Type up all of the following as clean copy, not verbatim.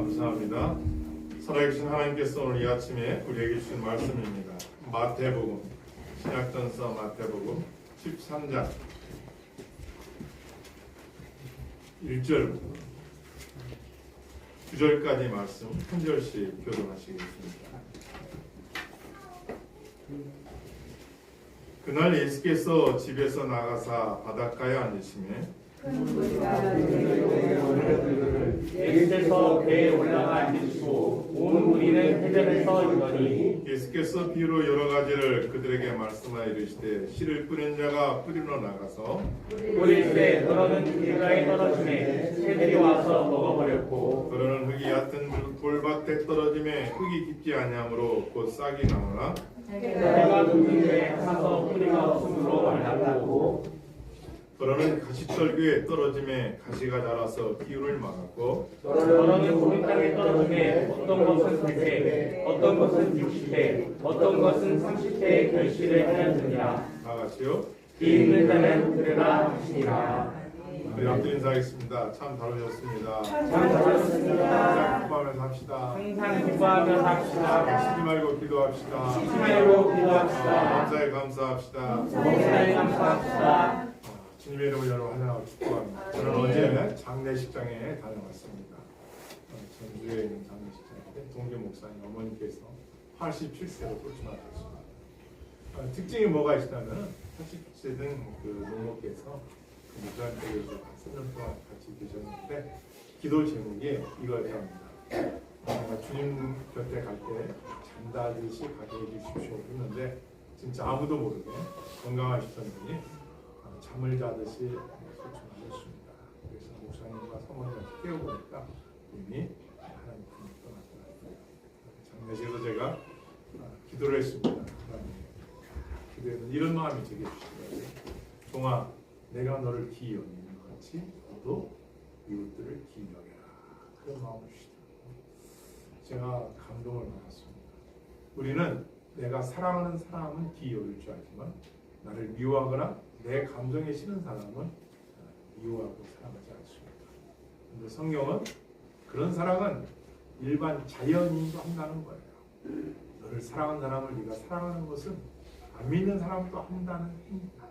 감사합니다. 살아계신 하나님께서 오늘 이 아침에 우리에게 주신 말씀입니다. 마태복음, 신약전서 마태복음 13장 1절부터 9절까지 말씀 한 절씩 교독하시겠습니다. 그날 예수께서 집에서 나가사 바닷가에 앉으시매 예수께서 배에 올라가 앉으시고 온 무리는 해변에서 있더니 예수께서 비유로 여러 가지를 그들에게 말씀하여 이르시되 씨를 뿌린 자가 뿌리러 나가서 뿌릴 때 떨어는 길가에 떨어지매 새들이 와서 먹어버렸고 그러는 흙이 얕은 돌밭에 떨어짐에 흙이 깊지 아니하므로 곧 싹이 나오나 해가 돋는데 타서 뿌리가 없으므로 말랐고 그러는 가시떨기에 떨어짐에 가시가 자라서 기운을 막았고 떨어는 좋은 땅에 떨어지매 어떤 것은 100배 어떤 것은 60배 어떤 것은 30배의 결실을 하였느니라. 다 같이요. 이 있는 자는 들으라 하시니라. 우리 앞도 인사하겠습니다. 참 다루셨습니다. 참 잘하셨습니다. 기뻐하면서 합시다. 항상 기뻐하며 삽시다. 쉬지 말고 기도합시다. 쉬지 말고 기도합시다. 감사에 감사합시다. 감사에 감사합시다. 주님의 이름을 여러분 환영하고 축복합니다. 저는 어제 장례식장에 다녀왔습니다. 전주에 있는 장례식장인데 동계 목사님 어머니께서 87세로 돌진하셨습니다. 특징이 뭐가 있다면 87세 된 그 노모께서 무장대에서 4년 동안 같이 계셨는데 기도 제목이 이거였답니다. 주님 곁에 갈 때 잠자듯이 가게 해주십시오 했는데 진짜 아무도 모르게 건강하시던 분이 잠을 자듯이 소천하셨습니다. 그래서 목사님과 사모님을 깨워보니까 이미 하나님 품에 떠났더라고요. 장례식에서 제가 기도를 했습니다. 하나님, 기도에는 이런 마음이 제게 주시더라고요. 종아, 내가 너를 기이 여기는 것 같이 너도 이웃들을 기이 여겨라. 그런 마음을 주시더라고요. 제가 감동을 받았습니다. 우리는 내가 사랑하는 사람은 기이 여길 줄 알지만 나를 미워하거나 내 감정에 싫은 사람은 미워하고 사랑하지 않습니다. 그런데 성경은 그런 사랑은 일반 자연인도 한다는 거예요. 너를 사랑하는 사람을 네가 사랑하는 것은 안 믿는 사람도 한다는 행위다.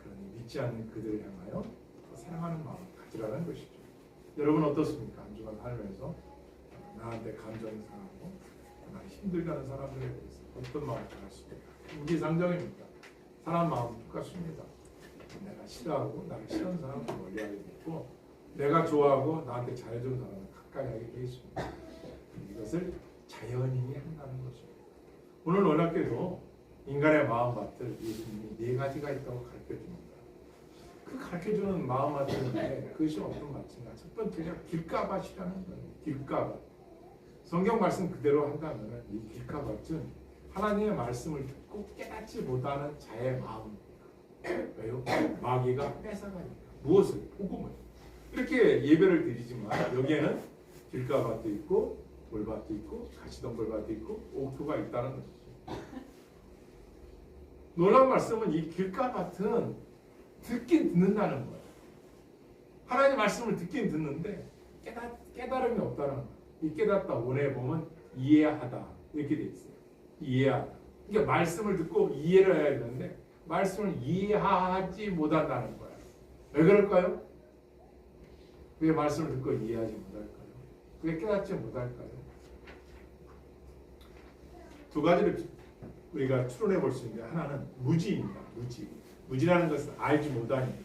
그러니 믿지 않는 그들을 향하여 사랑하는 마음을 가지라는 것이죠. 여러분 어떻습니까? 한 주간 살면서 나한테 감정이 상하고 나를 힘들게 하는 사람들에 대해서 어떤 마음을 가졌습니까? 인지상정입니까? 사람 마음은 똑같습니다. 내가 싫어하고 나를 싫어하는 사람은 멀리하게 되고 내가 좋아하고 나한테 잘해주는 사람은 가까이 하게 되어 있습니다. 이것을 자연인이 한다는 거죠. 오늘 놀랍게도 인간의 마음밭을 예수님이 4가지가 있다고 가르쳐줍니다. 그 가르쳐주는 마음밭인데 그것이 어떤 밭인가? 첫 번째가 길가밭이라는 거예요. 길가밭. 성경 말씀 그대로 한다면 이 길가밭은 하나님의 말씀을 듣고 깨닫지 못하는 자의 마음입니다. 왜요? 마귀가 뺏어가니까. 무엇을? 복음을. 이렇게 예배를 드리지만 여기에는 길가밭도 있고 돌밭도 있고 가시덤불밭도 있고 옥토가 있다는 것이죠. 놀라운 말씀은 이 길가밭은 듣긴 듣는다는 거예요. 하나님 말씀을 듣긴 듣는데 깨달음이 없다는 거예요. 이 깨닫다 원에 보면 이해하다 이렇게 돼 있어요. 이해하다. 그러니까 말씀을 듣고 이해를 해야 되는데 말씀을 이해하지 못한다는 거예요. 왜 그럴까요? 왜 말씀을 듣고 이해하지 못할까요? 왜 깨닫지 못할까요? 두 가지를 우리가 추론해 볼 수 있는데 하나는 무지입니다. 무지. 무지라는 것은 알지 못하니까.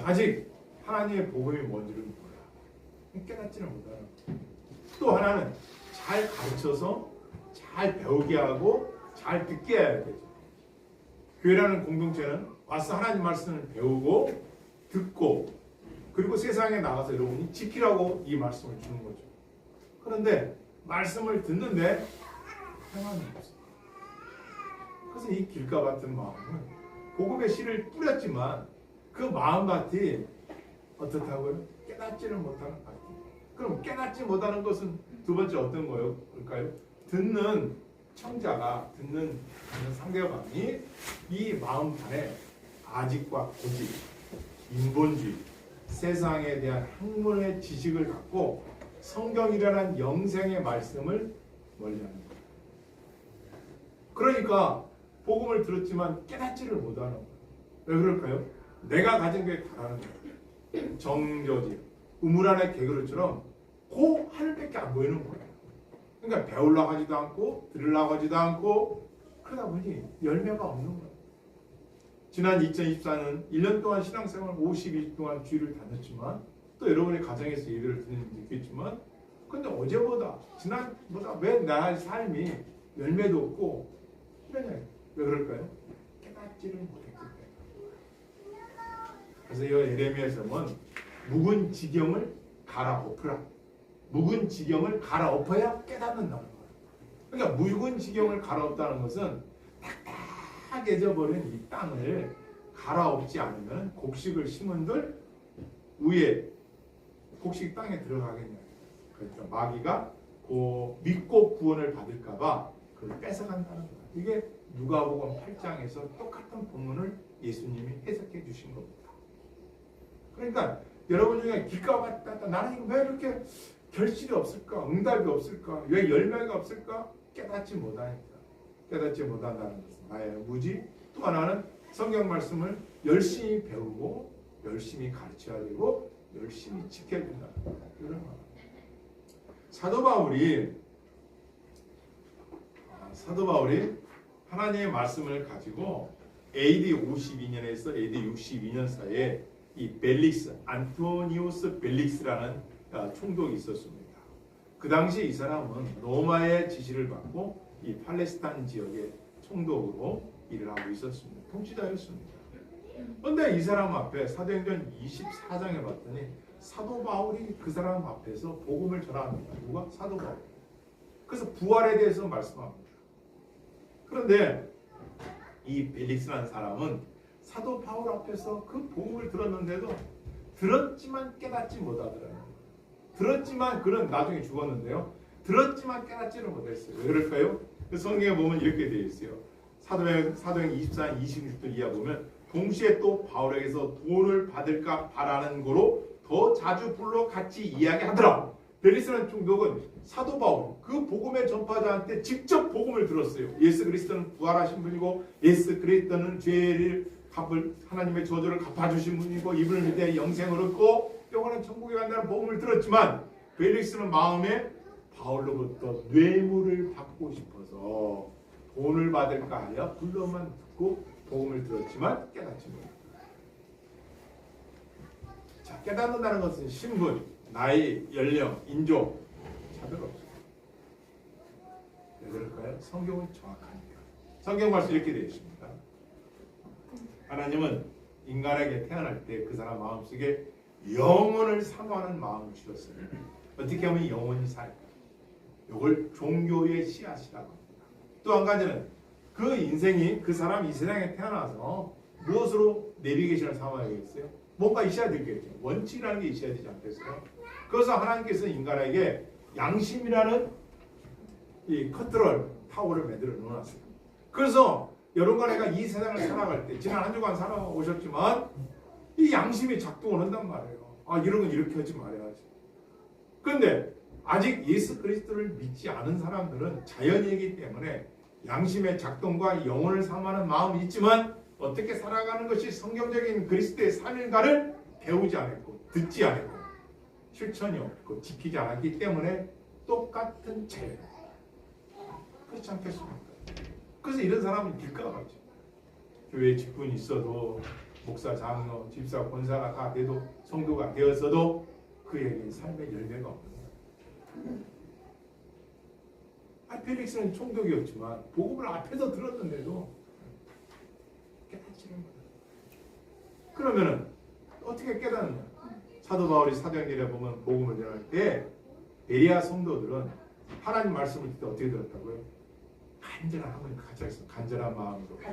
아직 하나님의 복음이 뭔지를 몰라. 깨닫지를 못하는 거예요. 또 하나는 잘 가르쳐서 잘 배우게 하고 잘 듣게 해야 되죠. 교회라는 공동체는 와서 하나님 말씀을 배우고 듣고 그리고 세상에 나가서 여러분이 지키라고 이 말씀을 주는 거죠. 그런데 말씀을 듣는데 행함이 없어요. 그래서 이 길가 같은 마음은 복음의 씨를 뿌렸지만 그 마음밭이 어떻다고요? 깨닫지를 못하는 밭. 그럼 깨닫지 못하는 것은 두 번째 어떤 거일까요? 듣는 청자가 듣는 상대방이 이 마음판에 아직과 고집, 인본주의, 세상에 대한 학문의 지식을 갖고 성경이라는 영생의 말씀을 멀리하는 거예요. 그러니까 복음을 들었지만 깨닫지를 못하는 거예요. 왜 그럴까요? 내가 가진 게 다라는 거예요. 정조지, 우물 안의 개구리처럼 그 하늘밖에 안 보이는 거예요. 그러니까 배우려고 하지도 않고 들으려고 하지도 않고 그러다 보니 열매가 없는 거예요. 지난 2024년 1년 동안 신앙생활 52일 동안 주일을 다녔지만 또 여러분의 가정에서 예배를 드리는지 있겠지만 근데 어제보다 지난보다 왜 나의 삶이 열매도 없고 왜 그럴까요? 깨닫지를 못했기 때문에. 그래서 이 예레미야서는 묵은 지경을 갈아엎으라. 묵은 지경을 갈아엎어야 깨닫는다는 거예요. 그러니까 묵은 지경을 갈아엎다는 것은 딱딱해져 버린 이 땅을 갈아엎지 않으면 곡식을 심은들 위에 곡식 땅에 들어가겠냐. 그러니까 마귀가 믿고 구원을 받을까봐 그걸 뺏어간다는 거예요. 이게 누가복음 8장에서 똑같은 본문을 예수님이 해석해 주신 겁니다. 그러니까 여러분 중에 길가 왔다 나는 이거 왜 이렇게 결실이 없을까? 응답이 없을까? 왜 열매가 없을까? 깨닫지 못하니까. 깨닫지 못한다는 것은 나의 무지. 또 하나는 성경 말씀을 열심히 배우고 열심히 가르쳐야 되고 열심히 지켜야 된다는 거예요. 이런 거. 사도 바울이 하나님의 말씀을 가지고 AD 52년에서 AD 62년 사이에 이 벨릭스, 안토니우스 벨릭스라는 총독이 있었습니다. 그 당시 이 사람은 로마의 지시를 받고 이 팔레스타인 지역의 총독으로 일을 하고 있었습니다. 통치자였습니다. 그런데 이 사람 앞에 사도행전 24장에 봤더니 사도 바울이 그 사람 앞에서 복음을 전합니다. 누가? 사도 바울. 그래서 부활에 대해서 말씀합니다. 그런데 이 벨릭스라는 사람은 사도 바울 앞에서 그 복음을 들었는데도 들었지만 깨닫지 못하더라고요. 들었지만 그는 나중에 죽었는데요. 들었지만 깨닫지를 못했어요. 왜 그럴까요? 그 성경에 보면 이렇게 되어 있어요. 사도행 24장 26절 이하 보면 동시에 또 바울에게서 돈을 받을까 바라는 거로 더 자주 불러 같이 이야기하더라. 벨릭스라는 총독은 사도 바울 그 복음의 전파자한테 직접 복음을 들었어요. 예수 그리스도는 부활하신 분이고 예수 그리스도는 죄를 갚을 하나님의 저주를 갚아주신 분이고 이분을 믿어 영생을 얻고 영원한 천국에 간다는 복음을 들었지만 벨릭스는 마음에 바울로부터 뇌물을 받고 싶어서 돈을 받을까 하여 불러만 듣고 복음을 들었지만 깨닫지 못했다. 자, 깨닫는다는 것은 신분, 나이, 연령, 인종 차별 없어요. 왜 그럴까요? 성경은 정확하니까. 성경 말씀 이렇게 되어 있습니다. 하나님은 인간에게 태어날 때 그 사람 마음속에 영혼을 사모하는 마음을 주셨어요. 어떻게 하면 영혼이 살까? 이걸 종교의 씨앗이라고 합니다. 또 한 가지는 그 인생이 그 사람 이 세상에 태어나서 무엇으로 내비게이션을 삼아야겠어요? 뭔가 있어야 되겠죠. 원칙이라는 게 있어야 되지 않겠어요? 그래서 하나님께서 인간에게 양심이라는 이 컨트롤 타워를 만들어 놓았어요. 그래서 여러분과 내가 이 세상을 살아갈 때 지난 한 주간 살아오셨지만 이 양심이 작동을 한단 말이에요. 아, 이런 건 이렇게 하지 말아야지. 그런데 아직 예수 그리스도를 믿지 않은 사람들은 자연이기 때문에 양심의 작동과 영혼을 삼하는 마음이 있지만 어떻게 살아가는 것이 성경적인 그리스도의 삶인가를 배우지 않았고 듣지 않았고 실천이 없고 지키지 않았기 때문에 똑같은 죄. 그렇지 않겠습니까? 그래서 이런 사람은 길가가 가죠. 교회에 직분이 있어도 목사, 장로, 집사, 권사가 다 돼도 성도가 되었어도 그에게 삶의 열매가 없는 거예요. 펠릭스는 총독이었지만 복음을 앞에서 들었는데도 깨닫지를 못해요. 그러면은 어떻게 깨닫느냐? 사도 바울이 사도행전에 보면 복음을 전할 때 베레아 성도들은 하나님 말씀을 듣때 어떻게 들었다고요? 간절한 한번 같이 하겠습니다. 간절한 마음으로 들었다.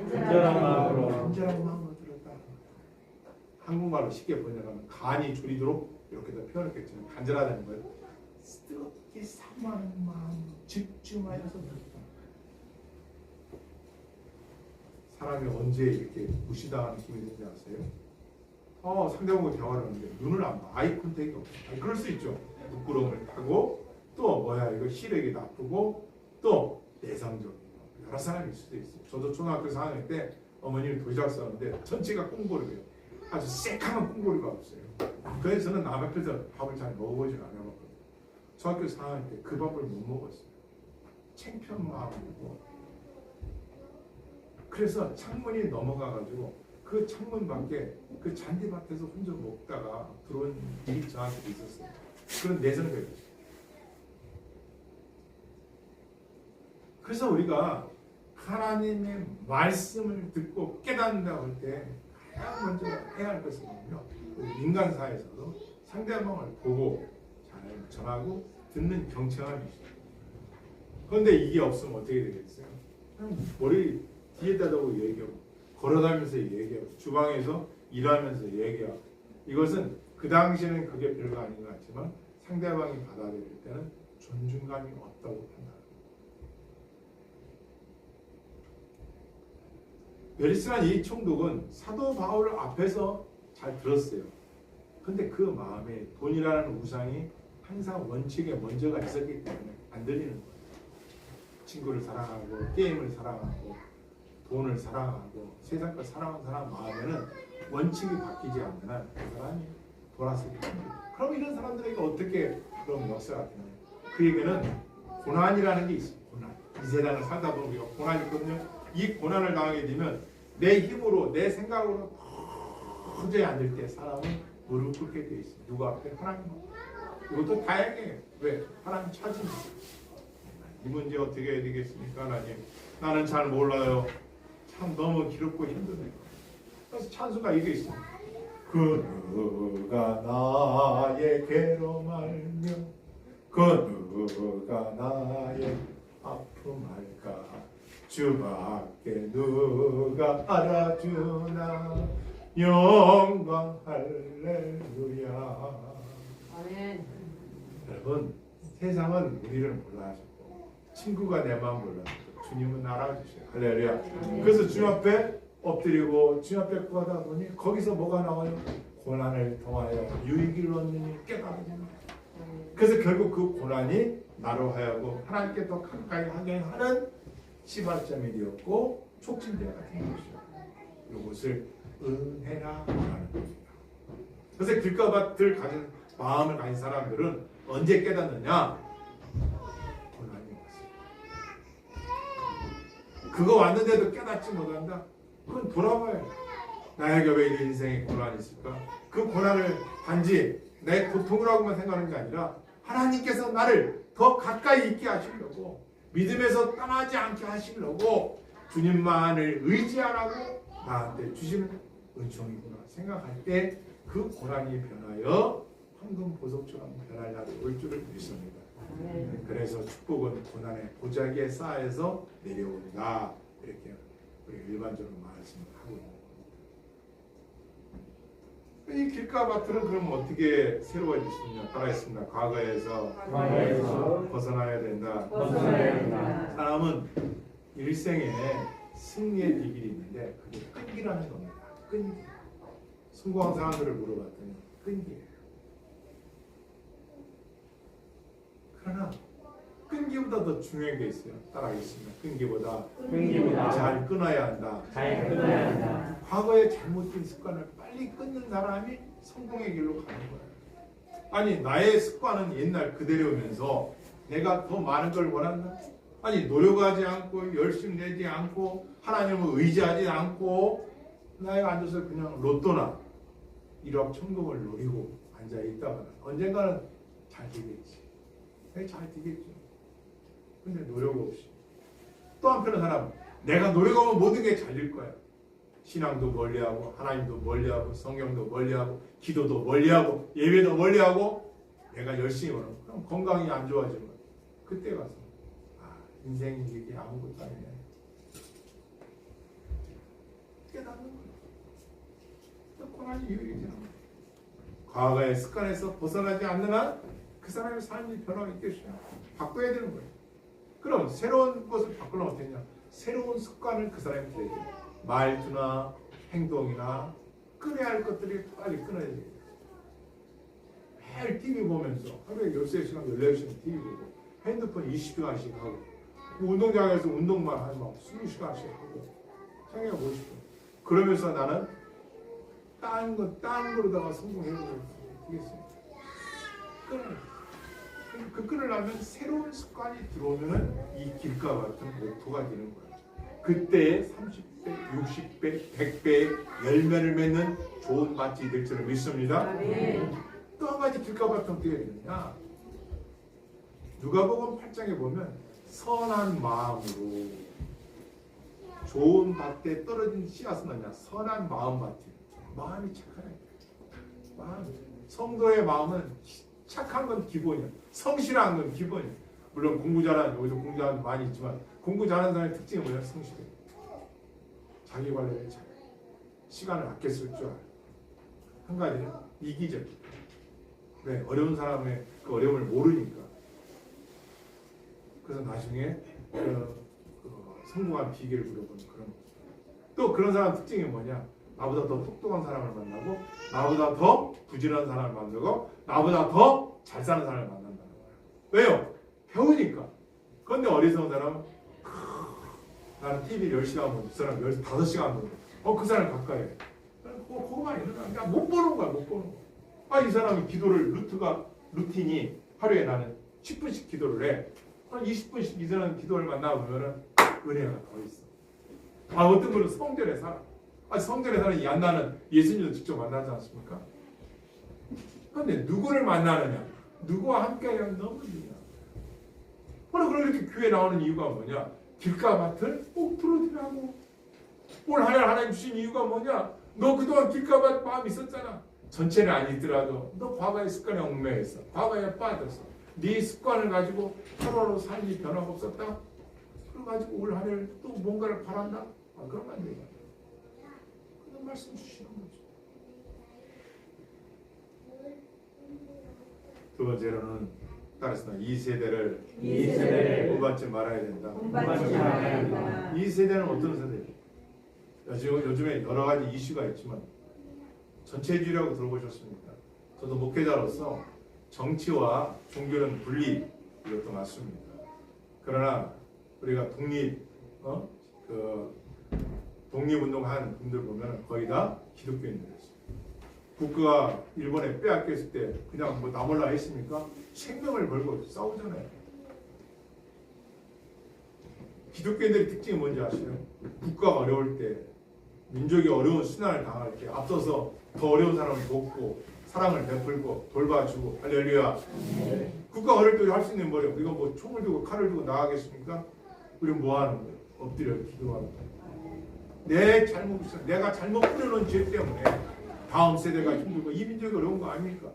한국말로 쉽게 번역하면 간이 졸이도록 이렇게 다 표현했겠지만 간절하다는 거예요. 뜨겁게 사모하는 마음으로 집중하여서 들었다. 사람이 언제 이렇게 무시당하는 힘이 되는지 아세요? 상대방하고 대화를 하는데 눈을 안 봐. 아이 컨택이 없어. 아니, 그럴 수 있죠. 부끄러움을 타고 또 이거 시력이 나쁘고 또 내성적이고 여러 사람일 수도 있어요. 저도 초등학교 4학년 때 어머님이 도시락 싸는데 전체가 꽁보리예요. 아주 새카만 꽁보리가 없어요. 그래서 저는 남 앞에서 밥을 잘 먹어보질 않아봤거든요. 중학교 4학년 때 그 밥을 못 먹었어요. 창피한 마음이고. 그래서 창문이 넘어가가지고 그 창문 밖에 그 잔디밭에서 혼자 먹다가 들어온 일이 저한테 있었어요. 그런 내성적이었어요. 그래서 우리가 하나님의 말씀을 듣고 깨닫는다고 할 때 가장 먼저 해야 할 것은 뭐냐면 인간사에서도 상대방을 보고 잘 전하고 듣는 경청함이 있어요. 그런데 이게 없으면 어떻게 되겠어요? 그냥 머리 뒤에다 대고 얘기하고 걸어다니면서 얘기하고 주방에서 일하면서 얘기하고 이것은 그 당시에는 그게 별거 아닌 것 같지만 상대방이 받아들일 때는 존중감이 없다고 판단합니다. 베리스란 이 총독은 사도 바울 앞에서 잘 들었어요. 근데 그 마음에 돈이라는 우상이 항상 원칙에 먼저가 있었기 때문에 안 들리는 거예요. 친구를 사랑하고 게임을 사랑하고 돈을 사랑하고 세상 걸 사랑하는 사람 마음에는 원칙이 바뀌지 않는 한 그 사람이 돌아서게 됩니다. 그럼 이런 사람들에게 어떻게 그런 역사가 되나요? 그에게는 고난이라는 게 있어요. 고난. 이 세상을 살다 보면 우리가 고난이 있거든요. 이 고난을 당하게 되면 내 힘으로 내 생각으로 도저히 안 될 때 사람은 무릎 꿇게 돼 있어요. 누가 앞에? 하나님. 이것도 다행이에요. 왜? 하나님 찾으니까. 이 문제 어떻게 해야 되겠습니까? 하나님. 나는 잘 몰라요. 참 너무 기롭고 힘드네요. 그래서 찬수가 이게 있어요. 그 누가 나에게로 말며 그 누가 나의 아픔 할까 주밖에 누가 알아주나 영광 할렐루야. 아멘. 여러분 세상은 우리를 몰라주고 친구가 내 마음 몰라주고 주님은 알아주셔요. 할렐루야. 그래서 주님 앞에 엎드리고 주님 앞에 구하다 보니 거기서 뭐가 나와요? 고난을 통하여 유익을 얻느니 깨달으니. 그래서 결국 그 고난이 나로 하여금 하나님께 더 가까이 하게 하는 시발점이 되었고 촉진대가 된 것이죠. 이것을 은혜라 하는 겁니다. 그래서 길가밭을 가진 마음을 가진 사람들은 언제 깨닫느냐? 고난이 왔어요. 그거 왔는데도 깨닫지 못한다? 그건 돌아봐요. 나에게 왜 이런 인생에 고난이 있을까? 그 고난을 단지 내 고통이라고만 생각하는 게 아니라 하나님께서 나를 더 가까이 있게 하시려고 믿음에서 떠나지 않게 하시려고 주님만을 의지하라고 나한테 주시는 은총이구나 생각할 때 그 고난이 변하여 황금 보석처럼 변할 날이 올 줄을 믿습니다. 그래서 축복은 고난의 보자기에 쌓여서 내려온다. 이렇게 우리가 일반적으로 말씀을 하고 있는 겁니다. 이 길가밭들은 그럼 어떻게 새로워질 수 있냐? 따라했습니다. 과거에서 벗어나야 된다. 사람은 일생에 승리의 비결이 있는데 그게 끈기라는 겁니다. 끈기. 성공한 사람들을 물어봤더니 끈기예요. 그러나 끈기보다 더 중요한 게 있어요. 따라하겠습니다. 끈기보다 잘 끊어야 한다. 과거의 잘못된 습관을 빨리 끊는 사람이 성공의 길로 가는 거예요. 아니 나의 습관은 옛날 그대로면서 내가 더 많은 걸 원한다? 아니 노력하지 않고 열심히 내지 않고 하나님을 의지하지 않고 나이가 앉아서 그냥 로또나 1억 천금을 노리고 앉아있다가 언젠가는 잘 되겠지. 잘 되겠죠. 근데 노력 없이 또 한편은 사람 내가 노력하면 모든 게 잘 될 거야. 신앙도 멀리하고 하나님도 멀리하고 성경도 멀리하고 기도도 멀리하고 예배도 멀리하고 내가 열심히 하면 그럼 건강이 안 좋아지면 그때 가서 인생이 이게 아무것도 아니네. 깨닫는 거야. 고난이 유익이잖아. 과거의 습관에서 벗어나지 않는 한 그 사람의 삶이 변화가 있겠어요. 바꿔야 되는 거예요. 그럼 새로운 것을 바꾸려면 어떻게 했냐? 새로운 습관을 그 사람이 들여야 돼요. 말투나 행동이나 끊어야 할 것들이 빨리 끊어야 돼요. 매일 TV 보면서 하루에 13시간, 14시간 TV 보고 핸드폰 20시간씩 하고 운동장에서 운동만 한 20시간씩 하고 생각해 보십시오. 그러면서 나는 딴 거로다가 성공해보려고 되겠어요. 그 끊으려면 새로운 습관이 들어오면은 이 길가 같은 목표가 되는 거예요. 그때 30배, 60배, 100배의 열매를 맺는 좋은 밭이 될 줄 믿습니다. 또 한 가지 길가밭은 어떻게 되느냐? 누가복음 8장에 보면 선한 마음으로 좋은 밭에 떨어진 씨앗은 뭐냐? 선한 마음밭이에요. 마음이 착하네. 성도의 마음은 착한 건 기본이야. 성실한 건 기본이야. 물론 공부 잘하는, 여기도 공부 잘하는 많이 있지만 공부 잘하는 사람의 특징이 뭐냐? 성실해. 자기 관리를 잘해. 시간을 아껴 쓸 줄 알아. 한 가지는 이기적. 네, 어려운 사람의 그 어려움을 모르니까. 그래서 나중에 성공한 비결을 물어보는 그런 거. 또 그런 사람 특징이 뭐냐? 나보다 더 똑똑한 사람을 만나고, 나보다 더 부지런한 사람을 만나고, 나보다 더 잘 사는 사람을 만난다는 거예요. 왜요? 배우니까. 그런데 어리석은 사람은 나는 TV 10시간 보고 그 사람 15시간 보고 그 사람 가까이 해. 그거만 있는 거야. 그냥 못 보는 거야. 못 보는 거야. 이 사람이 기도를 루틴이 하루에 나는 10분씩 기도를 해. 한 20분씩 이 사람 기도를 만나보면은 은혜가 더 있어. 어떤 분은 성전에 살아. 성전에 사는 이 안나는 예수님도 직접 만나지 않습니까? 그런데 누구를 만나느냐? 누구와 함께 하면 너무 중요해. 그럼 이렇게 교회 나오는 이유가 뭐냐? 길가밭을 꼭 풀어주라고. 올 하나님 주신 이유가 뭐냐? 너 그동안 길가밭 마음 있었잖아. 전체는 아니더라도 너 과거의 습관에 얽매였어. 과거에 빠졌어. 네 습관을 가지고 하루하루 삶이 변화가 없었다. 그래가지고 올 한 해를 또 뭔가를 바란다. 그러면 안 돼요. 그런 말씀 주시는 거죠. 두 번째로는 따라서 이 세대를 본받지 말아야 된다. 이 세대는 어떤 세대예요? 요즘에 여러 가지 이슈가 있지만 전체주의라고 들어보셨습니까? 저도 목회자로서 정치와 종교는 분리 이것도 맞습니다. 그러나 우리가 독립운동한 분들 보면 거의 다 기독교인들이었어요. 국가가 일본에 빼앗겼을 때 그냥 나 몰라 했습니까? 생명을 걸고 싸우잖아요. 기독교인들의 특징이 뭔지 아시나요? 국가가 어려울 때, 민족이 어려운 순환을 당할 때 앞서서 더 어려운 사람을 돕고 사랑을 베풀고 돌봐주고 할렐루야. 국가 어려울 때 할 수 있는 뭐예요? 우리가 뭐 총을 들고 칼을 들고 나가겠습니까? 우리는 뭐 하는 거예요? 엎드려 기도하는 거예요. 내가 잘못 뿌려놓은 죄 때문에 다음 세대가 힘들고 이 민족이 어려운 거 아닙니까?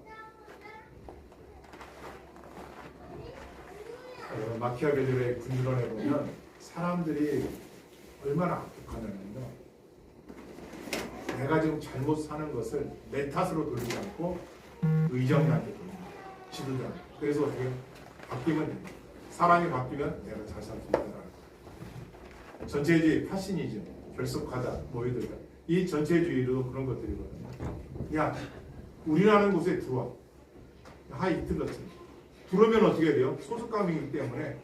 마키아벨리의 군주론에 보면 사람들이 얼마나 악독하냐면요. 내가 지금 잘못 사는 것을 내 탓으로 돌리지 않고 의정한테 돌립니다. 지도자한테. 그래서 어떻게 바뀌면 됩니다. 사람이 바뀌면 내가 잘 살 수 있다는 거예요. 전체주의, 파시니즘, 결속하다, 모여들다. 이 전체주의도 그런 것들이거든요. 야, 우리라는 곳에 들어와. 히틀러처럼. 들어오면 어떻게 돼요? 소속감이기 때문에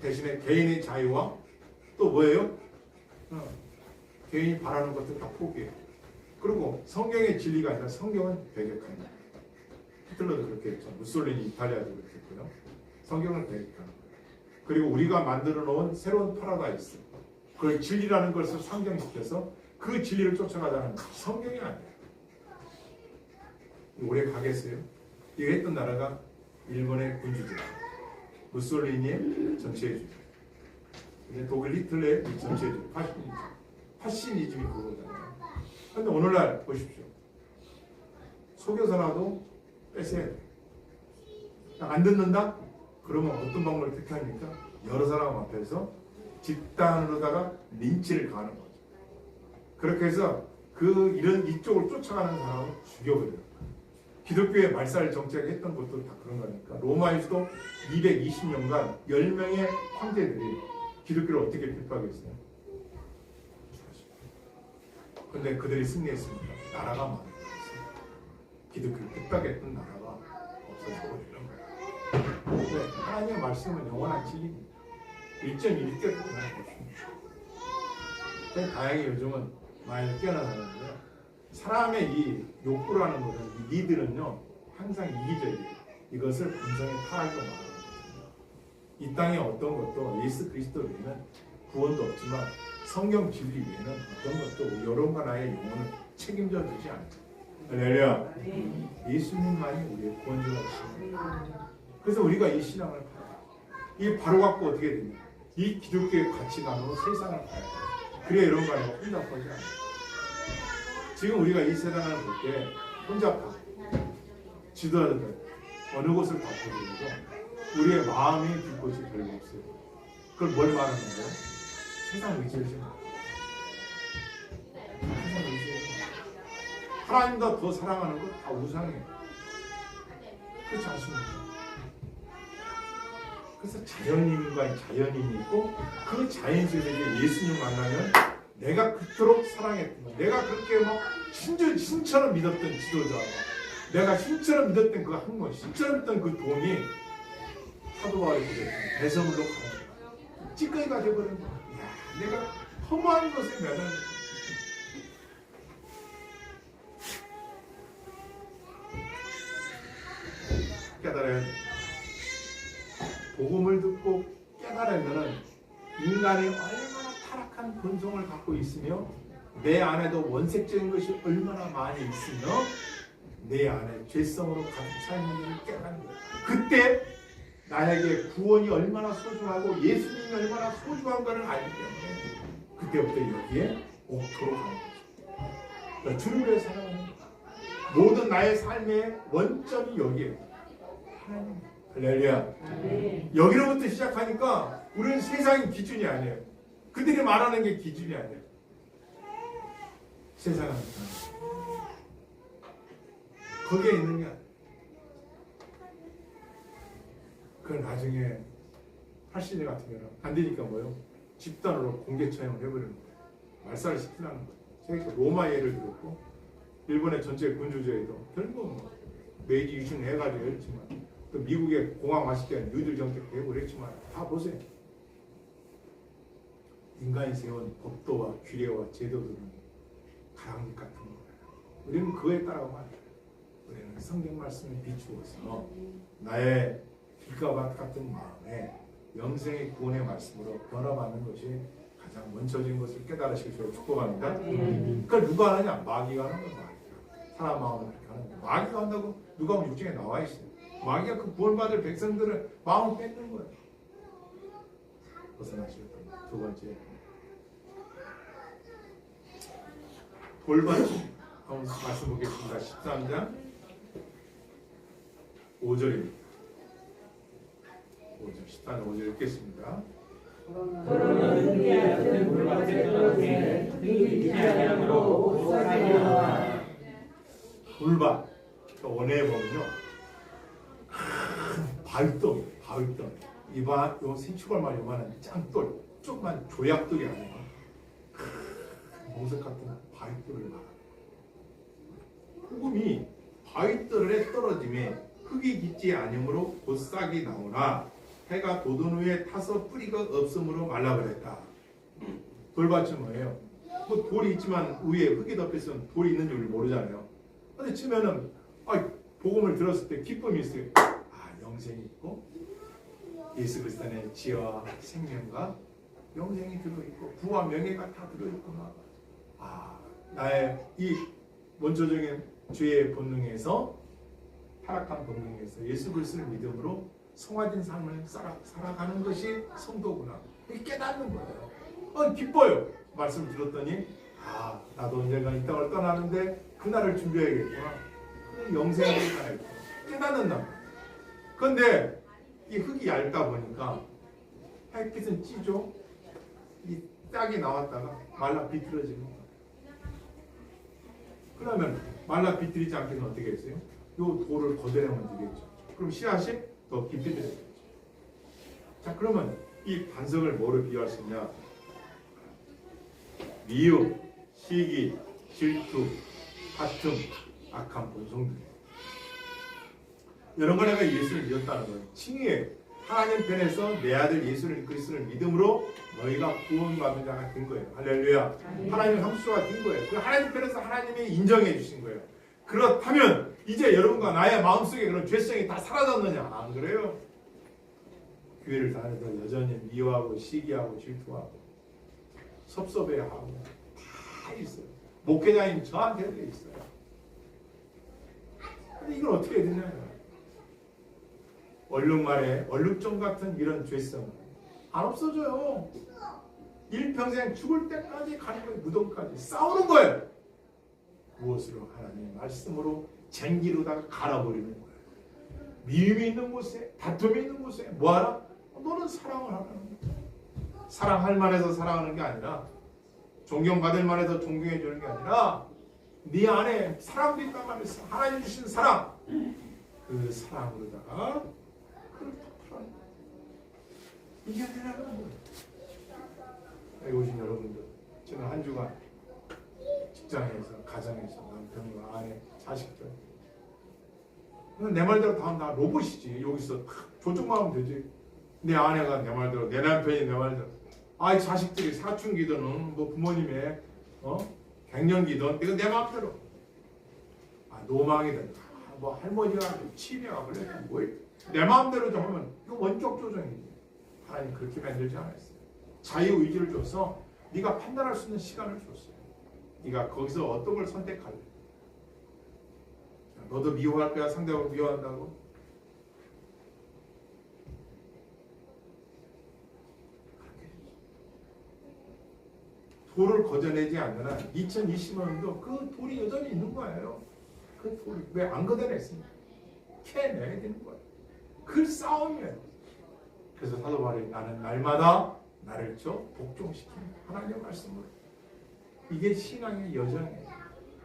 대신에 개인의 자유와 또 뭐예요? 개인이 바라는 것들 다 포기해요. 그리고 성경의 진리가 아니라 성경은 배격합니다. 히틀러도 그렇게 했죠. 무솔리니 이탈리아도 그렇게 했고요. 성경을 배격하는 거예요. 그리고 우리가 만들어 놓은 새로운 파라다이스, 그걸 진리라는 것을 상정시켜서 그 진리를 쫓아가자는 성경이 아니에요. 오래 가겠어요? 이거 했던 나라가 일본의 군주주의, 무솔리니의 전체주의, 독일 히틀러의 전체주의, 파시니즘이 그거잖아요. 그런데 오늘날 보십시오. 속여서라도 뺏어야 돼. 안 듣는다? 그러면 어떤 방법을 택합니까? 여러 사람 앞에서 집단으로다가 린치를 가하는 거죠. 그렇게 해서 이쪽을 쫓아가는 사람을 죽여버려요. 기독교의 말살 정책을 했던 것도 다 그런 거니까. 로마에서도 220년간 10명의 황제들이 기독교를 어떻게 핍박했어요? 그런데 그들이 승리했습니다. 나라가 만들어졌습니다. 기독교를 뜻밖했던 나라가 없어져 버리는 거예요. 근데 하나님의 말씀은 영원한 진리입니다. 1.1대 끝나는 것입니다. 다행히 요즘은 많이 깨어나는데요. 사람의 이 욕구라는 것은 이 니들은요 항상 이기적이에요. 이것을 본성의 타락으로 말하는 거거든요. 이 땅에 어떤 것도 예수 그리스도 외에는 구원도 없지만 성경 진리 외에는 어떤 것도 여러분과 나의 영혼을 책임져 주지 않죠. 할렐루야. 예수님만이 우리의 구원자이십니다. 그래서 우리가 이 신앙을 봐요. 이 바로 갖고 어떻게 되냐? 이 기독교의 가치관으로 세상을 봐야 돼요. 그래야 여러분과 내가 혼자 보지 않아요. 지금 우리가 이 세상을 볼 때 혼자 봐. 지도자들 어느 곳을 다 보더라도 우리의 마음이 들 곳이 별로 없어요. 그걸 뭘 말하는 거예요? 세상 의지하지 마. 세상 의지하지 마. 하나님보다 더 사랑하는 건 다 우상이에요. 그렇지 않습니까? 그래서 자연인과 자연인이 있고 그 자연 속에 예수님 만나면 내가 그토록 사랑했던 내가 그렇게 막 신처럼 믿었던 지도자가 내가 신처럼 믿었던 그 학문 신처럼 믿었던 그 돈이 사도바울이 그랬던 배설물로 가는 거야. 찌꺼기가 돼버린 거야. 이야, 내가 허무한 것에 매달려 깨달아야 돼. 복음을 듣고 깨달으면 인간이 얼마나 타락한 본성을 갖고 있으며 내 안에도 원색적인 것이 얼마나 많이 있으며 내 안에 죄성으로 가득 차 있는 것을 깨닫는 거예요. 그때 나에게 구원이 얼마나 소중하고 예수님이 얼마나 소중한가를 알기 때문에 그때부터 여기에 옥토로 가는 거죠. 주를 위해 살아가는 거예요. 모든 나의 삶의 원점이 여기에요. 하나님. 할렐루야. 여기로부터 시작하니까 우리는 세상이 기준이 아니에요. 그들이 말하는 게 기준이 아니에요. 세상은 거기에 있는 게 아니에요. 그건 나중에 80년 같은 경우는 안 되니까 뭐요? 집단으로 공개 처형을 해버리는 거예요. 말살을 시키라는 거예요. 제가 로마 예를 들었고 일본의 전체 군주제에도 결국은 메이지 유신 해가지고 했지만 또 미국의 공항 맛있게 뉴딜 정책도 해버렸지만 다 보세요. 인간이 세운 법도와 규례와 제도들은 가랑잎 같은 거예요. 우리는 그거에 따라가면 안 돼요. 우리는 성경 말씀에 비추어서 나의 길과 같은 마음에 영생의 구원의 말씀으로 변화받는 것이 가장 원초적인 것을 깨달으시기를 축복합니다. 그걸 누가 하느냐? 마귀가 하는 거예요. 마귀가. 사람 마음을 그렇게 하는 거예요. 마귀가 한다고 누가 보면 육정에 나와 있어요. 마귀가 그 구원받을 백성들을 마음을 뺏는 거예요. 벗어나시겠다. 두 번째 돌반지 한번 말씀 보겠습니다. 13장 5절입니다. 5절 13장 5절 읽겠습니다. 그러나 은혜의 같은 돌밭에 떨어지면 등이 기장으로 옥사되었다. 돌밭 원어에 보면요 바위돌 이봐 요 생추벌만 요만한 짱돌 조그만 조약돌이 아니고 몽석 같은 바위돌을 말합니다. 복음이 바위돌에 떨어짐에 흙이 깊지 않으므로 곧 싹이 나오나 해가 돋은 후에 타서 뿌리가 없으므로 말라버렸다. 돌밭이 뭐예요? 뭐 돌이 있지만 위에 흙이 덮여있으면 돌이 있는 줄 모르잖아요. 근데 치면은 복음을 들었을 때 기쁨이 있어요. 영생이 있고 예수 그리스도 안에 지혜와 생명과 영생이 들어있고 부와 명예가 다 들어있구나. 나의 이 원초적인 죄의 본능에서 타락한 본능에서 예수 그리스도를 믿음으로 성화된 삶을 살아가는 것이 성도구나. 이게 깨닫는 거예요. 기뻐요. 말씀 들었더니 나도 언젠가 이 땅을 떠나는데 그날을 준비해야겠구나. 영생을 깨닫는 날. 그런데 이 흙이 얇다 보니까 햇빛은 찌죠. 이 싹이 나왔다가 말라 비틀어지는 거예요. 그러면 말라 비틀리지 않게 해서 어떻게 했어요? 요 돌을 걷어내면 되겠죠. 그럼 씨앗이 더 깊이 들어가겠죠. 자, 그러면 이 반석을 뭐로 비유할 수 있냐? 미움, 시기, 질투, 다툼, 악한 본성들. 이런 걸 내가 예수를 믿었다는 거예요. 칭의예요. 하나님 편에서 내 아들 예수를 그리스도를 믿음으로 너희가 구원받은 자가 된 거예요. 할렐루야. 하나님의 함수가 된 거예요. 그 하나님 편에서 하나님이 인정해 주신 거예요. 그렇다면 이제 여러분과 나의 마음속에 그런 죄성이 다 사라졌느냐? 안 그래요. 교회를 다녀도 여전히 미워하고 시기하고 질투하고 섭섭해하고 다 있어요. 목회자인 저한테도 있어요. 근데 이걸 어떻게 해야 되냐요. 얼룩말에 얼룩점 같은 이런 죄성은 안 없어져요. 일평생 죽을 때까지 가는 거예요. 무덤까지 싸우는 거예요. 무엇으로? 하나님의 말씀으로 쟁기로다가 갈아버리는 거예요. 미움이 있는 곳에, 다툼이 있는 곳에 뭐하라? 너는 사랑을 하라는 거예요. 사랑할 만해서 사랑하는 게 아니라, 존경받을 만해서 존경해 주는 게 아니라, 네 안에 사랑도 있단 말이었어. 하나님 주신 사랑, 그 사랑으로다가 그걸 덮으라는 거예요. 이게 되라는 거예요. 여기 오신 여러분들, 저는 한 주간 직장에서, 가정에서, 남편과 아내, 자식들, 내 말대로 다 로봇이지. 여기서 조종만 하면 되지. 내 아내가 내 말대로, 내 남편이 내 말대로, 이 자식들이 사춘기든 뭐 부모님의 갱년기든 이거 내 마음대로, 노망이든 뭐 할머니가 치매가 걸렸든 내 마음대로 좀 하면 이거 원적 조정이지. 하나님 그렇게 만들지 않았어요. 자유의지를 줘서 네가 판단할 수 있는 시간을 줬어요. 네가 거기서 어떤 걸 선택할래? 너도 미워할 거야? 상대방을 미워한다고? 돌을 걷어내지 않는 한 2020년도 그 돌이 여전히 있는 거예요. 그 돌이 왜 안 걷어냈습니까? 캐내야 되는 거예요. 그 싸움이에요. 그래서 사도 바울이 나는 날마다 나를 복종시키는 하나님의 말씀으로. 이게 신앙의 여정이에요.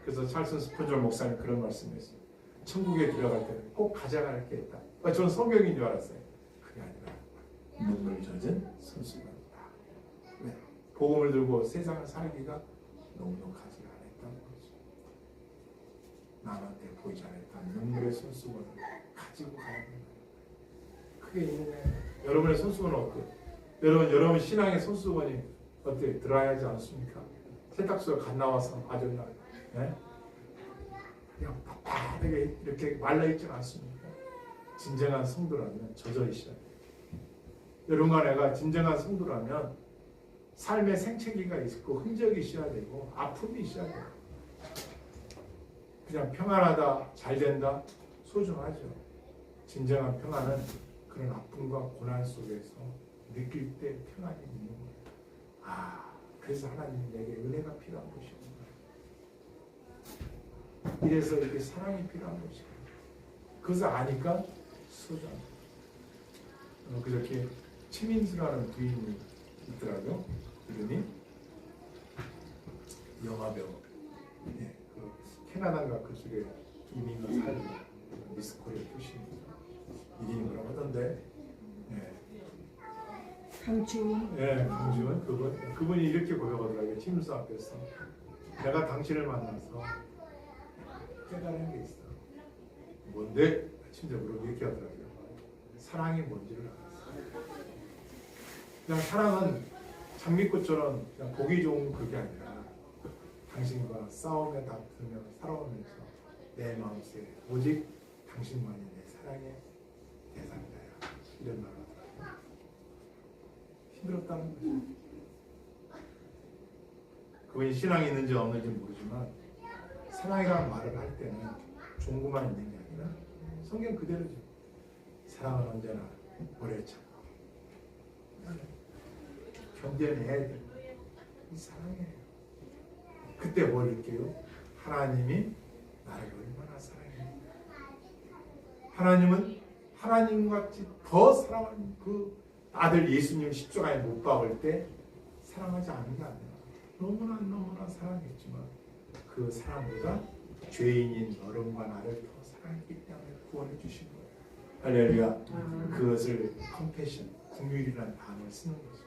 그래서 찰슨 스폰저 목사님 그런 말씀했어요. 천국에 들어갈 때는 꼭 가져갈 게 있다. 저는 성경인 줄 알았어요. 그게 아니라 눈물 젖은 선수가 네. 복음을 들고 세상을 살기가 넉넉하지 않았다는 거죠. 남한테 보이지 않았던 눈물의 손수건을 가지고 가야 된다. 그게 있느냐? 여러분의 손수건은 어때요? 여러분 신앙의 손수건이 어때요? 드라이하지 않습니까? 세탁소에 갓 나와서 아주 네? 그냥 바닥에 이렇게 말라있지 않습니까? 진정한 성도라면 젖어 있어야 돼요. 여러분과 내가 진정한 성도라면 삶의 생채기가 있고 흔적이 있어야 되고 아픔이 있어야 돼요. 그냥 평안하다, 잘 된다, 소중하죠. 진정한 평안은 그런 아픔과 고난 속에서 느낄 때 평안이 있는 거예요. 그래서 하나님이 내게 은혜가 필요한 것이구나. 이래서 이렇게 사랑이 필요한 것이구나. 그것을 아니까 소중한 거예요. 그저께 최민수라는 부인이 있더라고요. 이름이 영화배우. 네, 그 캐나다인가 그쪽에 이민가 살고 미스 코리아 출신입니다. 이름이 뭐라고 하던데. 네. 강주은. 네, 강주은 그분이 이렇게 고백하더라고요. 침수 앞에서 내가 당신을 만나서 깨달은 게 있어. 뭔데? 친절으로 이렇게 하더라고요. 사랑이 뭔지를 알았어. 그냥 사랑은 장미꽃처럼 그냥 보기 좋은 그게 아니라 당신과 싸우며 다투며 살아오면서 내 마음속에 오직 당신만이 내 사랑의 대상자야. 이런 말을 하더라고요. 힘들었다는 거죠. 그분이 신앙이 있는지 없는지 모르지만 사랑이라는 말을 할 때는 종구만 있는 게 아니라 성경 그대로죠. 사랑은 언제나 오래 참고 견뎌내야 돼. 이 사랑이에요. 그때 뭘 느껴요? 하나님이 나를 얼마나 사랑해요. 하나님은 하나님같이 더 사랑하는 그 아들 예수님 십자가에 못 박을 때 사랑하지 않은 게 아니라 너무나 사랑했지만 그 사랑보다 죄인인 너른과 나를 더 사랑했기 때문에 구원해 주신 거예요. 할렐루야. 그것을 컴패션, 긍휼이라는 단어를 쓰는 거죠.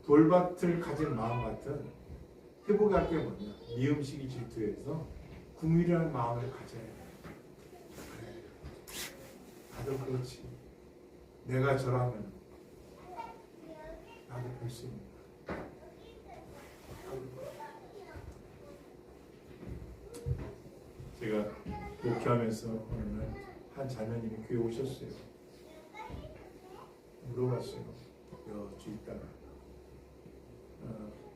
돌밭을 가진 마음 같은 회복할 게 뭐냐? 이 음식이 질투해서 궁일이라는 마음을 가져야 돼. 그래. 나도 그렇지. 내가 저라면 나도 볼 수 있는. 제가 목회하면서 어느 날 한 자매님이 교회 오셨어요. 물어봤어요. 몇 주 있다가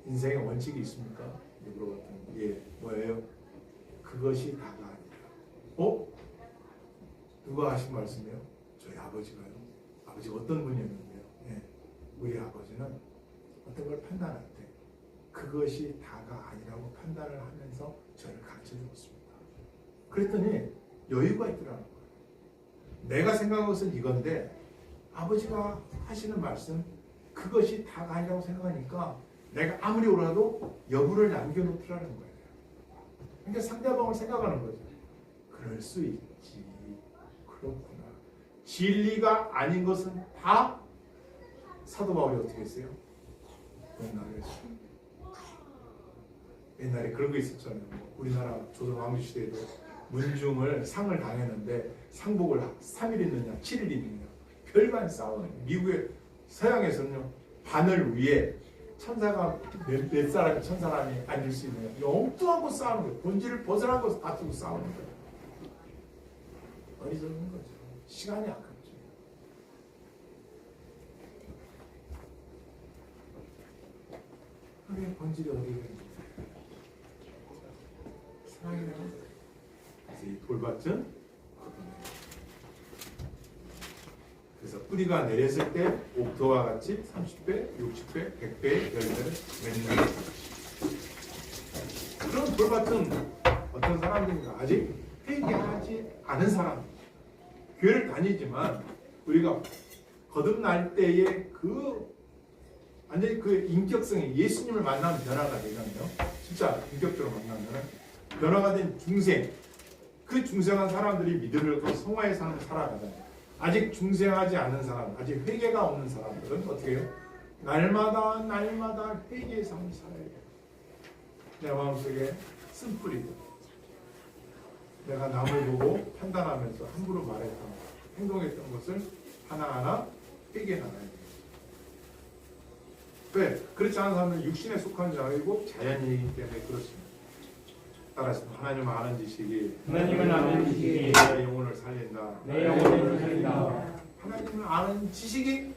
인생에 원칙이 있습니까? 물어봤더니 예, 뭐예요? 그것이 다가 아니라. 누가 하신 말씀이에요? 저희 아버지가요. 아버지가 어떤 분이었는데요? 예, 우리 아버지는 어떤 걸 판단할 때 그것이 다가 아니라고 판단을 하면서 저를 가르쳐 주었습니다. 그랬더니 여유가 있더라는 거예요. 내가 생각한 것은 이건데 아버지가 하시는 말씀 그것이 다가 아니라고 생각하니까 내가 아무리 오라도 여부를 남겨놓더라는 거예요. 그러니까 상대방을 생각하는 거죠. 그럴 수 있지. 그렇구나. 진리가 아닌 것은 다 사도 바울이 어떻게 했어요? 옛날에 그런 거 있었잖아요. 우리나라 조선 왕조 시대에도 문중을 상을 당했는데 상복을 3일 입느냐 7일 입느냐 별반 싸우는. 미국의 서양에서는요 바늘 위에 천사가 몇 사람이 천 사람이 앉을 수 있는 엉뚱한 거 싸우는 거예요. 본질을 벗어난 거 다투고 싸우는 거예요. 어리석은 거죠. 시간이 아깝죠. 그게 본질이 어디에 있는지 사랑이라는 그래서 이 돌밭은 그래서 뿌리가 내렸을 때 옥토와 같이 30배, 60배, 100배의 열매를 맺는 그런 돌밭은 어떤 사람들인가 아직 회개하지 않은 사람 교회를 다니지만 우리가 거듭날 때의 완전히 그 인격성이 예수님을 만나면 변화가 되잖아요. 진짜 인격적으로 만나면 변화가 된 중생 그 중생한 사람들이 믿음을 갖고 성화의 삶을 살아가잖아요. 아직 중생하지 않은 사람, 아직 회개가 없는 사람들은 어떻게 해요? 날마다 회개의 삶을 살아야 돼요. 내 마음속에 쓴뿌리고 내가 남을 보고 판단하면서 함부로 말했던 행동했던 것을 하나하나 회개해 나가야 돼요. 왜? 그렇지 않은 사람은 육신에 속한 자이고 자연이기 때문에 그렇습니다. 따라서 하나님을 아는 지식이 하나님을 아는 지식이 내 영혼을 살린다. 내 영혼을 살린다. 하나님을 아는 지식이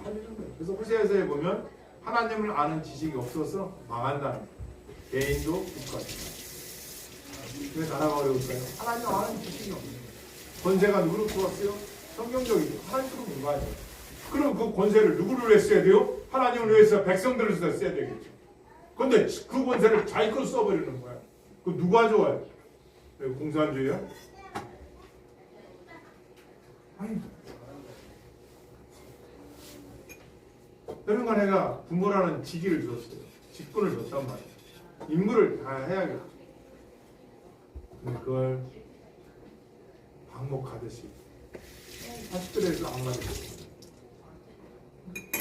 살리는 거예요. 그래서 호세아서에 보면 하나님을 아는 지식이 없어서 망한다는 거예요. 개인도 국가도. 왜 나라가 어려울까요? 하나님 아는 지식이 없는 거예요. 권세가 누구로 들어왔어요? 성경적이죠. 하나님으로 불과하죠. 그럼 그 권세를 누구를 위해 써야 돼요? 하나님을 위해서 백성들을 위해서 써야 되겠죠. 그런데 그 권세를 자기 걸 써버리는 거야. 그 누가 좋아요? 공산주의야? 아니. 그러니까 내가 부모라는 직위를 줬어요. 직분을 줬단 말이야. 임무를 다 해야겠죠. 근데 그걸 방목하듯이 40절에서 안 맞았어요.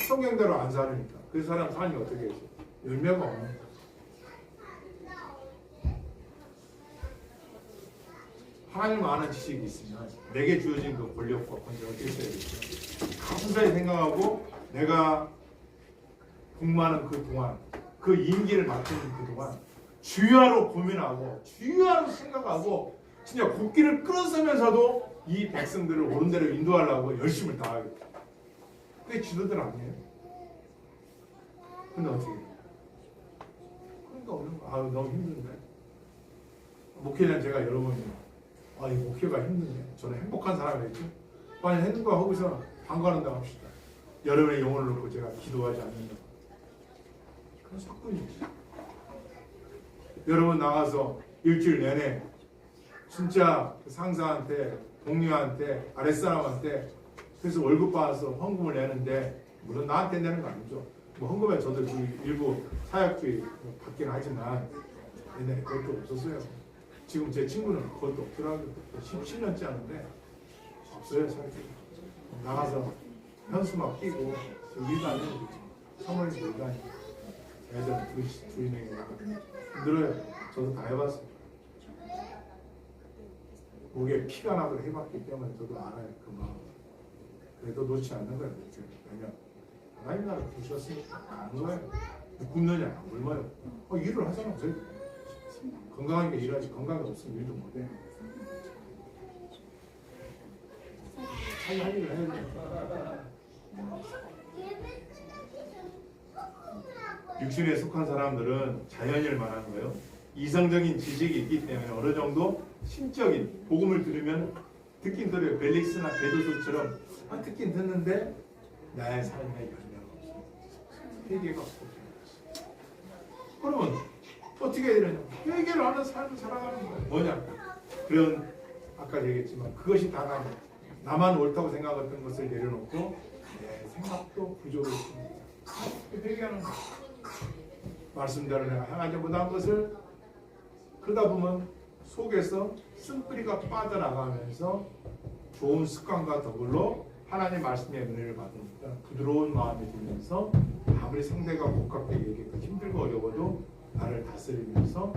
성경대로 안 사니까 그 사람 삶이 어떻게 해서 열매가 없는 거야. 하나님을 아는 지식이 있으면 내게 주어진 그 권력과 권세를 어떻게 써야겠죠. 감사히 생각하고 내가 복무하는 그 동안 그 임기를 맡는 그 동안 주야로 고민하고 주야로 생각하고 진짜 국기를 끌어서면서도 이 백성들을 옳은 대로 인도하려고 열심을 다하겠죠. 그게 지도들 아니에요? 근데 어떻게 해요? 그러니까 없는 거. 너무 힘든데. 목회는 제가 여러 번 이 목회가 힘드네. 저는 행복한 사람이겠죠. 만약 행복과 하고서 방관한다고 합시다. 여러분의 영혼을 놓고 제가 기도하지 않는다. 그건 사건이지. 여러분 나가서 일주일 내내 진짜 상사한테 동료한테 아랫사람한테 그래서 월급 받아서 헌금을 내는데 물론 나한테 내는 거 아니죠. 뭐 헌금에 저도 일부 사역비 받긴 하지만 옛날에 그것도 없었어요. 지금 제 친구는 그것도 없더라고요. 17년째 하는데 없어요. 사역비. 나가서 현수막 끼고 일도 안 해도 되죠. 성원에서 일도 아니고 애들 두 명이 힘들어요. 저도 다 해봤어요. 목에 피가 나도록 해봤기 때문에 저도 알아요. 그 마음. 그래도 놓지 않는 거예요. 왜냐면 하나님 나라 부르셨으니까 가는 거예요. 굶느냐 안 굶어요. 일을 하잖아. 저희 건강하게 일하지. 건강이 없으면 일도 못해. 자기 할 일을 해야 돼. 육신에 속한 사람들은 자연일 만한 거예요. 이성적인 지식이 있기 때문에 어느 정도 신적인 복음을 들으면 듣긴 들어요. 벨릭스나 베드소처럼 듣긴 듣는데 나의 삶에 열매가 없어요. 회개가 없어요. 그러면 어떻게 해야 되느냐? 회개를 하는 삶을 살아가는 거예요. 뭐냐? 그런 아까 얘기했지만 그것이 다가 나만 옳다고 생각했던 것을 내려놓고 내 생각도 부족을 했습니다. 회개하는 거예요. 말씀대로 내가 향하지 못한 것을 그러다 보면 속에서 쓴뿌리가 빠져나가면서 좋은 습관과 더불어 하나님의 말씀의 은혜를 받으니까 부드러운 마음이 들면서 아무리 상대가 고깝게 얘기해도 힘들고 어려워도 나를 다스리면서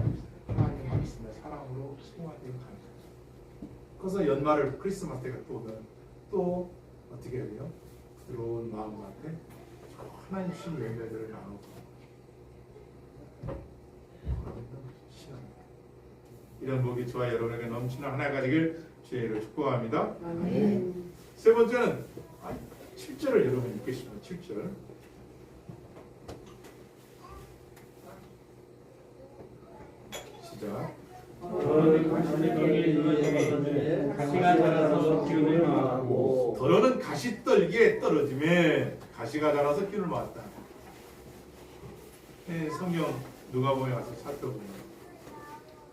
하나님의 말씀의 사랑으로 승화되어 가는 거죠. 그래서 연말을 크리스마스 때가 또 오면 또 어떻게 해야 돼요? 부드러운 마음한테 하나님 주신 열매들을 나누고 이런 복이 저와 여러분에게 넘치는 하나가 되길 주의 이름으로 축복합니다. 아멘. 세 번째는 7절을 여러분 읽겠습니다. 7절. 시작. 더러는 가시떨기에 떨어지면 가시가 자라서 기운을 망하고 더러는 가시떨기에 떨어지면 가시가 자라서 기운을 모았다. 성경 누가복음에 가서 살펴보면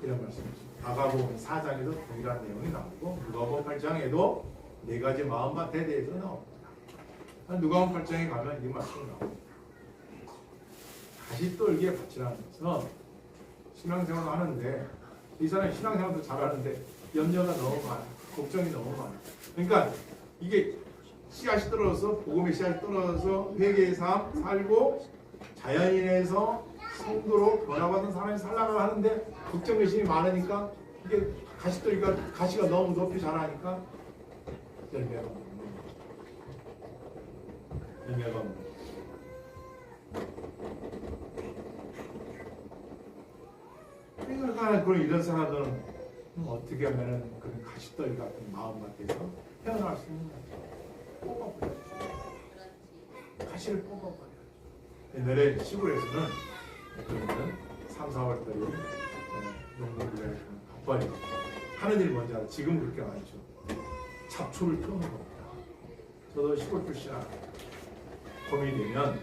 이런 말씀이죠. 마가복음 4장에도 동일한 내용이 나오고 누가복음 8장에도 네 가지 마음밭에 대해서 나옵니다. 누가복음 8장에 가면 이 말씀이 나옵니다. 가시떨기에 밭이라는 것은 신앙생활을 하는데 이 사람이 신앙생활도 잘하는데 염려가 너무 많아. 걱정이 너무 많아. 그러니까 이게 씨앗이 떨어져서 복음의 씨앗이 떨어져서 회개의 삶 살고 자연인에서 성도로 변화받은 사람이 살라고 하는데 걱정 의심이 많으니까 이게 가시가 너무 높이 자라니까 열매가 없는 거예요. 열매가 없는 거예요. 그러니까 그런 이런 사람들은 어떻게 하면은 그런 가시떨기 같은 마음밭에서 헤어날 수 있느냐? 뽑아버려요. 가시를 뽑아버려요. 옛날에 시골에서는 그러면 3, 4월 달에 농민들이 바빠요. 하는 일 뭔지 알아? 지금 그렇게 많죠. 잡초를 펴는 겁니다. 저도 시골 출신이라 봄이 되면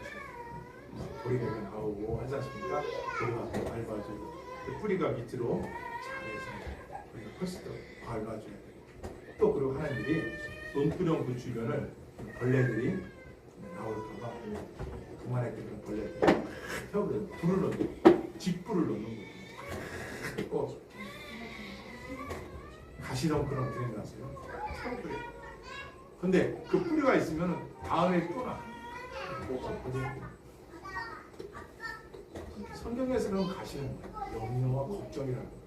보리가 나오고 하지 않습니까? 보리가 밟아주고 뿌리가 밑으로 잘해서 우리가 퍼스도 밟아줘야 돼요. 또 그리고 하는 일이 논두렁 그 주변을 벌레들이 나올까봐 그만했던 벌레들이 펴버려요. 불을 넣는 직불을 넣는 거예요. 꼭 가시덩크는 어떻게 나세요? 펴버려요. 근데 그 뿌리가 있으면 다음에 또 나. 성경에서는 가시는 거예요. 염려와 걱정이라는 거예요.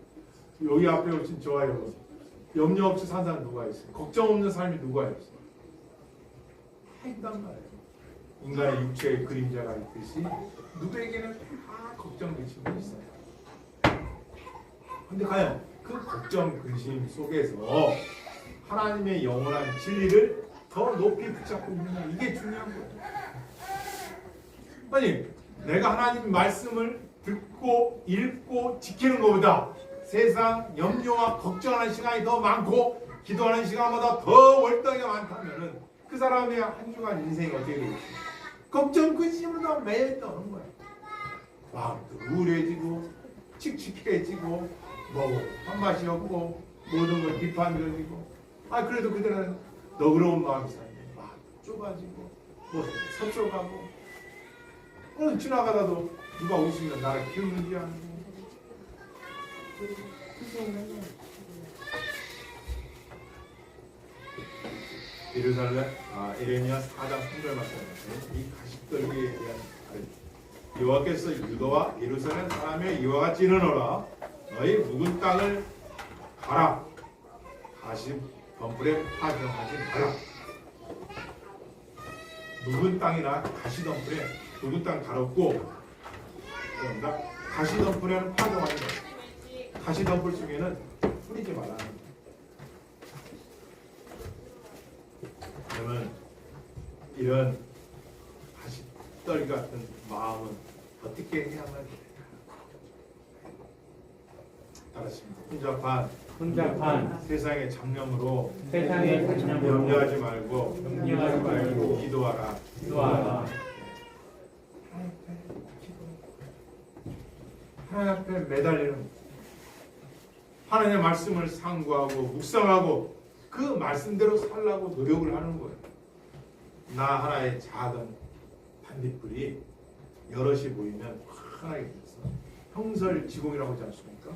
여기 앞에 오신 저와 여러분, 염려 없이 사는 사람 누가 있어요? 걱정 없는 삶이 누가 있어요? 다 있단 말이에요. 인간의 육체의 그림자가 있듯이 누구에게는 다 걱정, 근심이 있어요. 근데 과연 그 걱정, 근심 속에서 하나님의 영원한 진리를 더 높이 붙잡고 있느냐, 이게 중요한 거예요. 아니, 내가 하나님 말씀을 듣고 읽고 지키는 것보다 세상 염려와 걱정하는 시간이 더 많고 기도하는 시간보다 더 월등하게 많다면 그 사람의 한 주간 인생이 어떻게 되겠어요? 걱정 근심으로 매일 떠는 거예요. 마음도 우울해지고 칙칙해지고 한 맛이 없고 모든 걸 비판적이고 그래도 그들은 너그러운 마음이 살고 마음 좁아지고 섭섭하고 지나가다도 누가 오시면 나를 키우는지 않고 예루살렘 에레미야 4장 3절 말씀에 이 가시떨기에 대한 여호와께서 유다와 예루살렘 사람의 이와 같이 이르노라. 너희 묵은 땅을 가라. 가시 덤불에 파종하지 마라. 묵은 땅이나 가시 덤불에 묵은 땅 가롭고 그런가 가시 덤불에는 파종하지 마라. 가시 덤불 속에는 뿌리지 말라는 거예요. 그러면 이런 가시떨 같은 마음은 어떻게 해야만 될까? 따라하십니다. 혼잡한 세상의 잡념으로 세상의 잡념으로 염려하지 말고 염려하지 말고 기도하라. 기도하라. 하나님 앞에 매달리는 하나님의 말씀을 상고하고 묵상하고 그 말씀대로 살라고 노력을 하는 거예요. 나 하나의 작은 반딧불이 여럿이 모이면 하나게 돼서 형설지공이라고 하지 않습니까?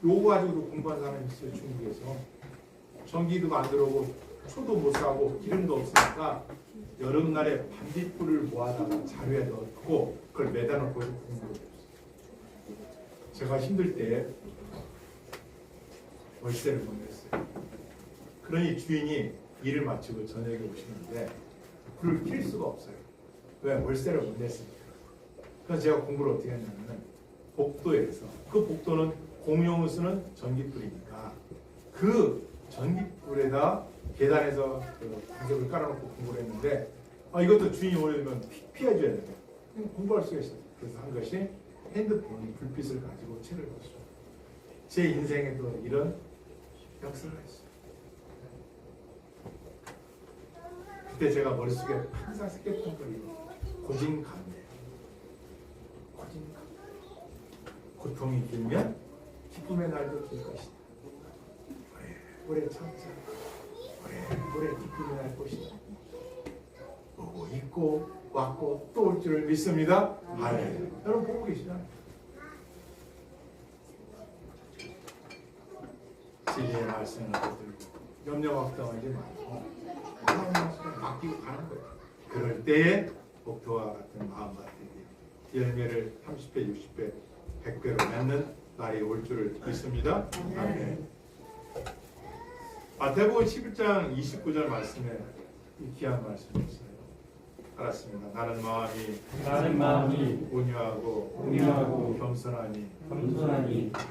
요거 가지고도 공부한 사람이 있어요. 중국에서 전기도 안 들어오고 초도 못 사고 기름도 없으니까 여름날에 반딧불을 모아다가 자루에 넣고 그걸 매다 놓고 공부를 했어요. 제가 힘들 때 월세를 못 냈어요. 그러니 주인이 일을 마치고 저녁에 오시는데 불을 켤 수가 없어요. 왜? 월세를 못 냈으니까. 그래서 제가 공부를 어떻게 했냐면 복도에서 그 복도는 공용을 쓰는 전기불이니까 그 전기불에다 계단에서 그 구석을 깔아놓고 공부를 했는데 이것도 주인이 오려면 피해줘야 돼요. 공부할 수가 있어요. 그래서 한 것이 핸드폰 불빛을 가지고 책을 봤어요. 제 인생에도 이런 역사가 있어요. 그때 제가 머릿속에 항상 새겼던 거 이거 고진감래예요. 고진감. 고통이 길면 기쁨의 날도 길 것이다. 오래 참자. 오래 기쁨의 날 것이다. 보고 있고 왔고 또 올 줄을 믿습니다. 할렐루야. 여러분 보고 계시나요? 진리의 말씀을 붙들고 염려 걱정하지 말고 하나님 말씀을 맡기고 가는 거예요. 그럴 때에 목표와 같은 마음과 되게 열매를 30배, 60배, 100배로 맺는 날이 올 줄을 믿습니다. 아멘. 마태복음 11장 29절 말씀에 이 귀한 말씀이 있어요. 알았습니다. 나는 마음이 온유하고 겸손하니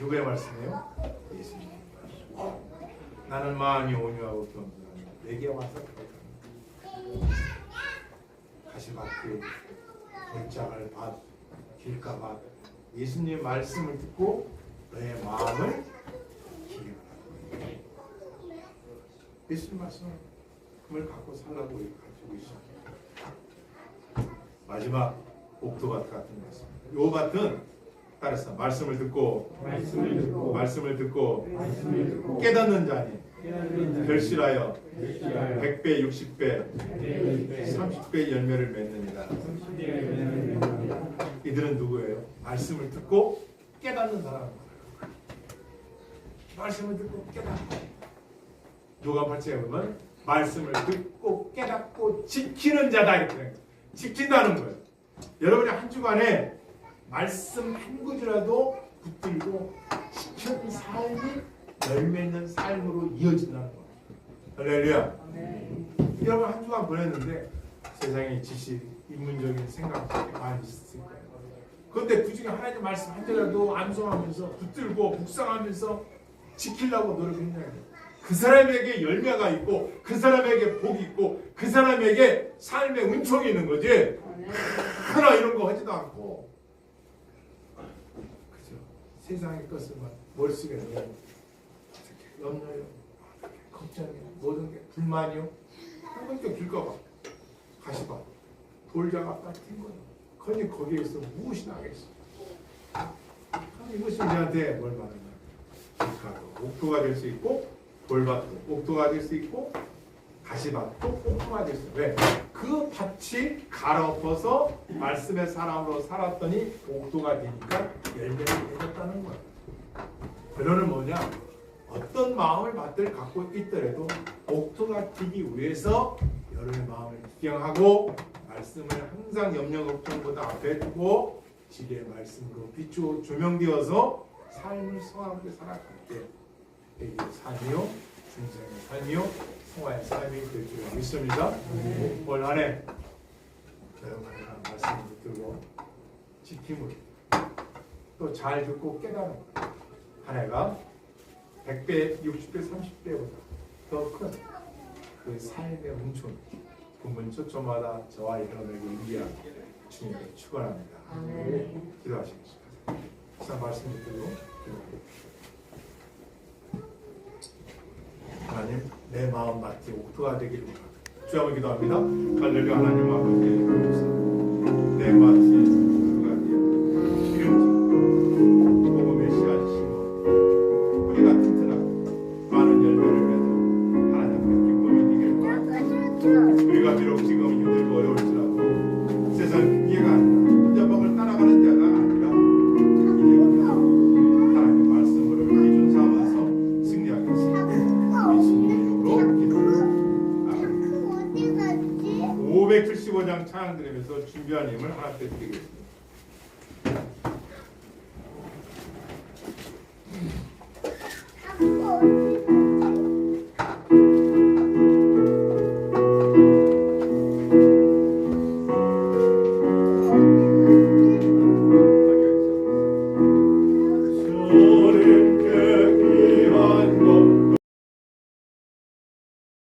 누구의 말씀이에요? 예수님. 나는 마음이 온유하고 겸손하니 내게 와서 가시밭길 돌짝을 밭 길가밭 예수님의 말씀을 듣고 너의 마음을 기억하라. 예수님 말씀을 갖고 살라고 가지고 있습니다. 마지막 옥토밭 같은 말씀. 요 밭은 따라서 말씀을 듣고 깨닫는 자니 결실하여 100배, 60배, 30배 열매를 맺느니라. 이들은 누구예요? 말씀을 듣고 깨닫는 사람. 말씀을 듣고 깨닫고. 누가 8장에 보면 말씀을 듣고 깨닫고 지키는 자다 이렇게 지킨다는 거예요. 여러분이 한 주간에 말씀 한 구절이라도 붙들고 지키는 삶이 열매 있는 삶으로 이어진다는 거예요. 할렐루야. 여러분 한 주간 보냈는데 세상의 지식, 인문적인 생각들이 많이 있을 거예요. 그런데 그 중에 하나님 말씀 한 절이라도 암송하면서 붙들고 묵상하면서 지키려고 노력했냐고요. 그 사람에게 열매가 있고 그 사람에게 복이 있고 그 사람에게 삶의 은총이 있는 거지. 하나 이런 거 하지도 않고 그죠? 세상의 것을만 머릿속에 넣고 염려요, 걱정이요, 모든 게 불만이요. 한번도 길가봐, 가시봐, 돌자가 빠진 거요. 그러니 거기에서 무엇이 나겠어? 이것이 우리한테 뭘 말하냐? 길가도 옥토가 될 수 있고 돌밭도 옥토가 될 수 있고 가시밭도 옥토가 될 수 있어요. 왜? 그 밭이 갈아엎어서 말씀의 사람으로 살았더니 옥토가 되니까 열매를 맺었다는 거예요. 결론은 뭐냐? 어떤 마음을 밭을 갖고 있더라도 옥토가 되기 위해서 여러분의 마음을 기경하고 말씀을 항상 염려 걱정보다 앞에 두고 지리의 말씀으로 비추어 조명되어서 삶을 성하게 살아갈게 이게 삶이요 중생의 삶이요 성화의 삶이 될 줄 믿습니다. 올 한해 여러분의 말씀을 듣고 지킴으로 또 잘 듣고 깨달은 한 해가 100배, 60배, 30배보다 더 큰 그 삶의 은총 본문 초점마다 저와 여러분에게 임기하게 주님을 축원합니다. 기도하시겠습니다. 자 말씀 듣고 기도합니다. 하나님 내 마음 맞게 옥토가 되기를 원합니다. 주 한번 기도합니다. 할렐루야. 하나님 아버지 내 마음이 옥토가 되어 기름지고 복음의 씨앗이 심어 뿌리가 튼튼하고 많은 열매를 맺어 하나님의 기쁨이 되기를 원합니다. 우리가 비록 지금 힘들고 어려울지라도 세상 이해가 아니라 혼자방을 따라가는 자가 아니라 이제부터 하나님의 말씀으로 기준 삼아서 승리하겠습니다. 예수님 이름으로 기도합니다. 575장 찬양 드리면서 준비한 힘을 하나 때 드리겠습니다.